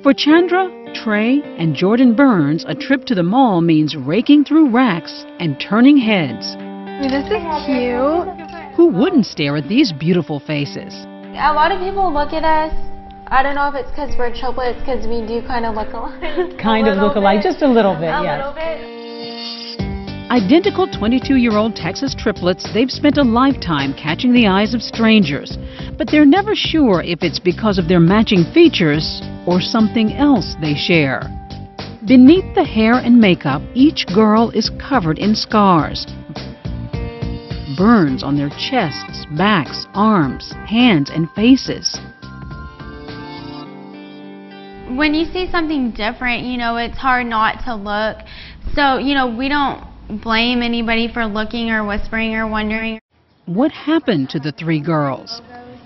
For Chandra, Trey, and Jordan Berns, a trip to the mall means raking through racks and turning heads. This is cute. Who wouldn't stare at these beautiful faces? A lot of people look at us. I don't know if it's because we're triplets, because we do kind of look alike. Kind of look alike, just a little bit, A yes. little bit. Identical 22-year-old Texas triplets, they've spent a lifetime catching the eyes of strangers. But they're never sure if it's because of their matching features or something else they share. Beneath the hair and makeup, each girl is covered in scars. Burns on their chests, backs, arms, hands, and faces. When you see something different, it's hard not to look. So, we don't blame anybody for looking or whispering or wondering. What happened to the three girls?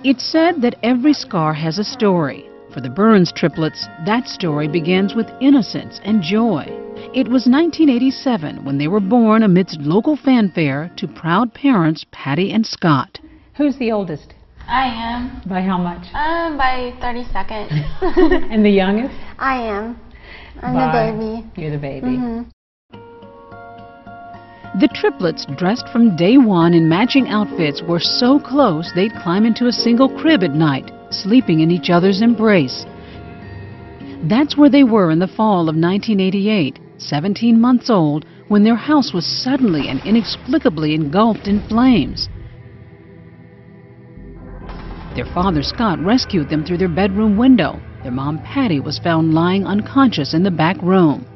It's said that every scar has a story. For the Berns triplets, that story begins with innocence and joy. It was 1987 when they were born amidst local fanfare to proud parents Patty and Scott. Who's the oldest? I am. By how much? By 30 seconds. And the youngest? I am. I'm By- the baby. You're the baby. Mhm. The triplets, dressed from day one in matching outfits, were so close they'd climb into a single crib at night, sleeping in each other's embrace. That's where they were in the fall of 1988, 17 months old, when their house was suddenly and inexplicably engulfed in flames. Their father, Scott, rescued them through their bedroom window. Their mom, Patty, was found lying unconscious in the back room.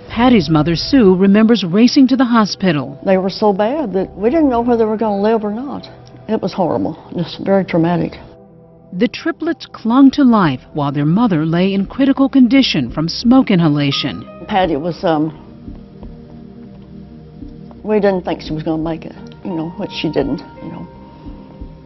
Patty's mother, Sue, remembers racing to the hospital. They were so bad that we didn't know whether they were going to live or not. It was horrible, just very traumatic. The triplets clung to life while their mother lay in critical condition from smoke inhalation. Patty was, we didn't think she was going to make it, which she didn't,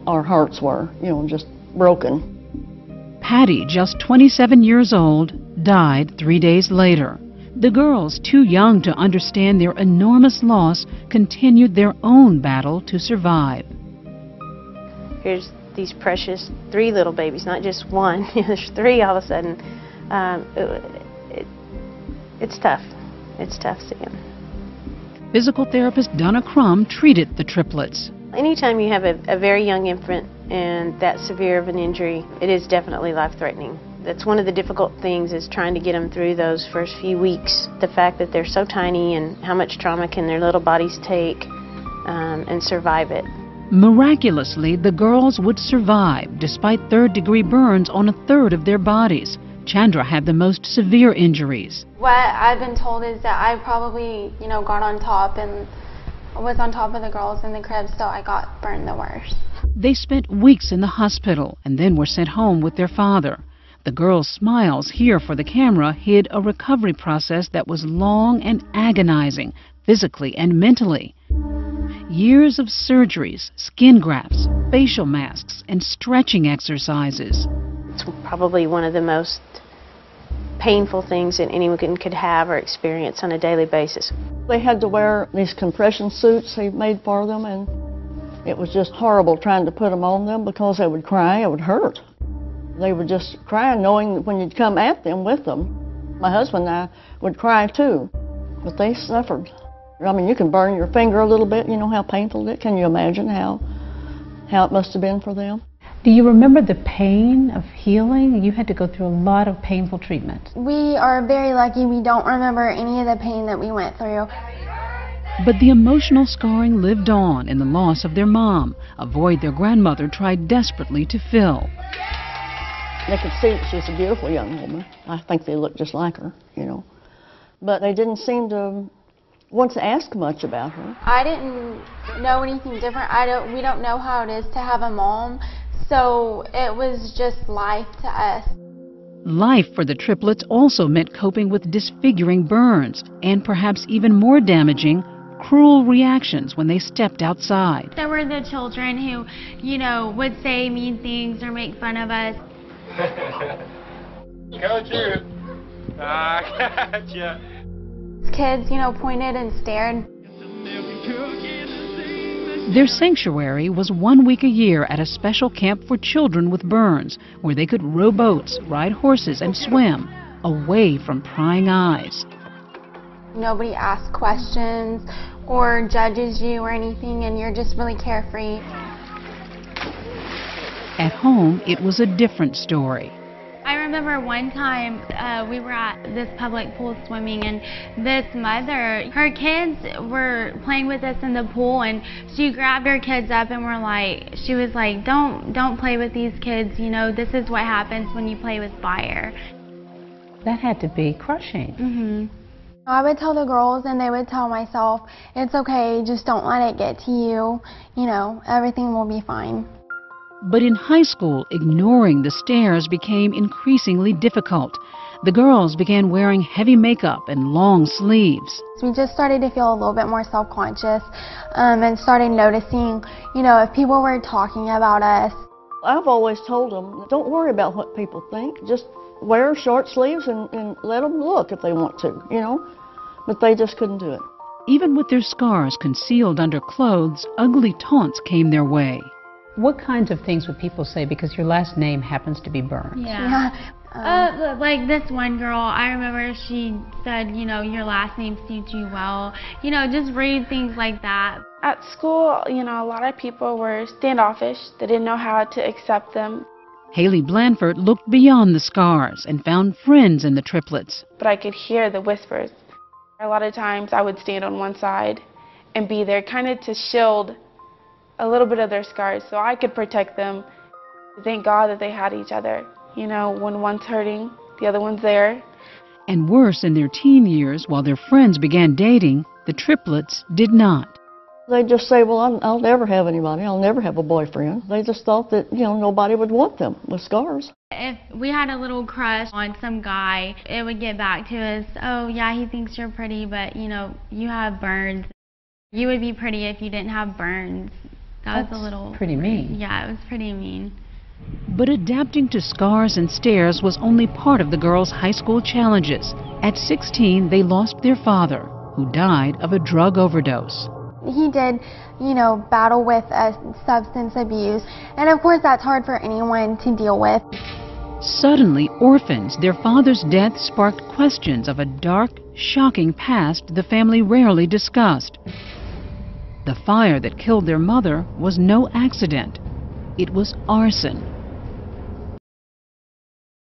Our hearts were, just broken. Patty, just 27 years old, died 3 days later. The girls, too young to understand their enormous loss, continued their own battle to survive. Here's these precious 3 little babies, not just one. There's 3 all of a sudden. It's tough. It's tough seeing. Physical therapist Donna Crum treated the triplets. Anytime you have a very young infant and that severe of an injury, it is definitely life-threatening. That's one of the difficult things, is trying to get them through those first few weeks. The fact that they're so tiny and how much trauma can their little bodies take and survive it. Miraculously, the girls would survive despite third-degree burns on a third of their bodies. Chandra had the most severe injuries. What I've been told is that I probably, got on top and was on top of the girls in the crib, so I got burned the worst. They spent weeks in the hospital and then were sent home with their father. The girls' smiles here for the camera hid a recovery process that was long and agonizing, physically and mentally. Years of surgeries, skin grafts, facial masks, and stretching exercises. It's probably one of the most painful things that anyone could have or experience on a daily basis. They had to wear these compression suits he made for them, and it was just horrible trying to put them on them because they would cry. It would hurt. They would just cry knowing that when you'd come at them with them. My husband and I would cry too, but they suffered. I mean, you can burn your finger a little bit, how painful it is. Can you imagine how it must have been for them? Do you remember the pain of healing? You had to go through a lot of painful treatment. We are very lucky we don't remember any of the pain that we went through. But the emotional scarring lived on in the loss of their mom, a void their grandmother tried desperately to fill. They could see that she's a beautiful young woman. I think they looked just like her, But they didn't seem to want to ask much about her. I didn't know anything different. We don't know how it is to have a mom, so it was just life to us. Life for the triplets also meant coping with disfiguring burns and perhaps even more damaging, cruel reactions when they stepped outside. There were the children who, would say mean things or make fun of us. Coach, you. Gotcha. Kids, pointed and stared. Their sanctuary was 1 week a year at a special camp for children with burns, where they could row boats, ride horses, and swim. away from prying eyes. Nobody asks questions or judges you or anything, and you're just really carefree. At home, it was a different story. I remember one time we were at this public pool swimming, and this mother, her kids were playing with us in the pool, and she grabbed her kids up and she was like, don't play with these kids, you know, this is what happens when you play with fire. That had to be crushing. Mm-hmm. I would tell the girls, and they would tell myself, it's okay, just don't let it get to you, you know, everything will be fine. But in high school, ignoring the stares became increasingly difficult. The girls began wearing heavy makeup and long sleeves. We just started to feel a little bit more self-conscious and started noticing, you know, if people were talking about us. I've always told them, don't worry about what people think. Just wear short sleeves and let them look if they want to, you know. But they just couldn't do it. Even with their scars concealed under clothes, ugly taunts came their way. What kinds of things would people say because your last name happens to be Berns? Yeah. Like this one girl, I remember she said, you know, your last name suits you well. You know, just rude things like that. At school, you know, a lot of people were standoffish. They didn't know how to accept them. Haley Blanford looked beyond the scars and found friends in the triplets. But I could hear the whispers. A lot of times I would stand on one side and be there kind of to shield a little bit of their scars so I could protect them. Thank God that they had each other. You know, when one's hurting, the other one's there. And worse, in their teen years, while their friends began dating, the triplets did not. They just say, well, I'll never have anybody. I'll never have a boyfriend. They just thought that, you know, nobody would want them with scars. If we had a little crush on some guy, it would get back to us, oh yeah, he thinks you're pretty, but you know, you have burns. You would be pretty if you didn't have burns. That was a little... pretty mean. Yeah, it was pretty mean. But adapting to scars and stares was only part of the girls' high school challenges. At 16, they lost their father, who died of a drug overdose. He did, you know, battle with substance abuse, and of course that's hard for anyone to deal with. Suddenly, orphans, their father's death sparked questions of a dark, shocking past the family rarely discussed. The fire that killed their mother was no accident. It was arson.